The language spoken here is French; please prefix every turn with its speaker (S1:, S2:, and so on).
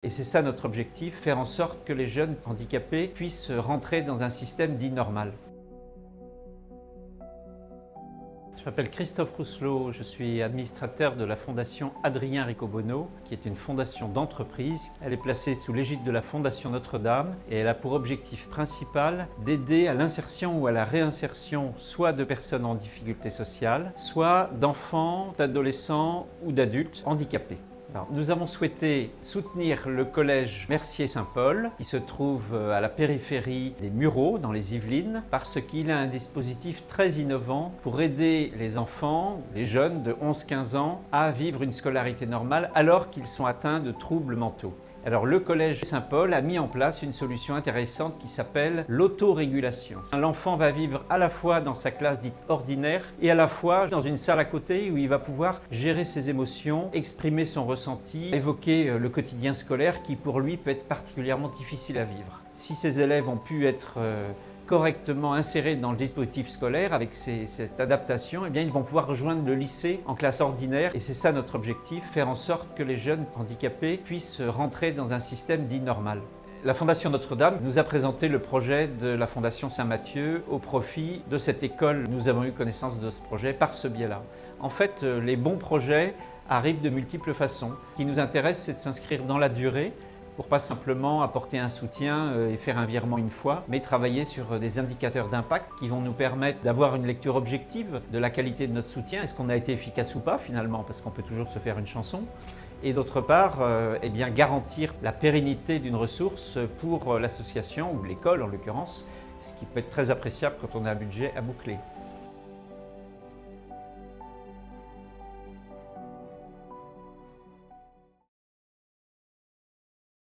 S1: Et c'est ça notre objectif, faire en sorte que les jeunes handicapés puissent rentrer dans un système dit normal. Je m'appelle Christophe Rousselot, je suis administrateur de la Fondation Adrien Riccobono, qui est une fondation d'entreprise. Elle est placée sous l'égide de la Fondation Notre-Dame et elle a pour objectif principal d'aider à l'insertion ou à la réinsertion soit de personnes en difficulté sociale, soit d'enfants, d'adolescents ou d'adultes handicapés. Alors, nous avons souhaité soutenir le collège Mercier-Saint-Paul qui se trouve à la périphérie des Mureaux dans les Yvelines parce qu'il a un dispositif très innovant pour aider les enfants, les jeunes de 11-15 ans à vivre une scolarité normale alors qu'ils sont atteints de troubles mentaux. Alors le collège Saint-Paul a mis en place une solution intéressante qui s'appelle l'autorégulation. L'enfant va vivre à la fois dans sa classe dite ordinaire et à la fois dans une salle à côté où il va pouvoir gérer ses émotions, exprimer son ressenti, évoquer le quotidien scolaire qui pour lui peut être particulièrement difficile à vivre. Si ces élèves ont pu être correctement insérés dans le dispositif scolaire avec cette adaptation, eh bien, ils vont pouvoir rejoindre le lycée en classe ordinaire et c'est ça notre objectif, faire en sorte que les jeunes handicapés puissent rentrer dans un système dit normal. La Fondation Notre-Dame nous a présenté le projet de la Fondation Saint-Mathieu au profit de cette école. Nous avons eu connaissance de ce projet par ce biais-là. En fait, les bons projets arrivent de multiples façons. Ce qui nous intéresse, c'est de s'inscrire dans la durée, pour pas simplement apporter un soutien et faire un virement une fois, mais travailler sur des indicateurs d'impact qui vont nous permettre d'avoir une lecture objective de la qualité de notre soutien. Est-ce qu'on a été efficace ou pas finalement, parce qu'on peut toujours se faire une chanson. Et d'autre part, eh bien, garantir la pérennité d'une ressource pour l'association ou l'école en l'occurrence, ce qui peut être très appréciable quand on a un budget à boucler.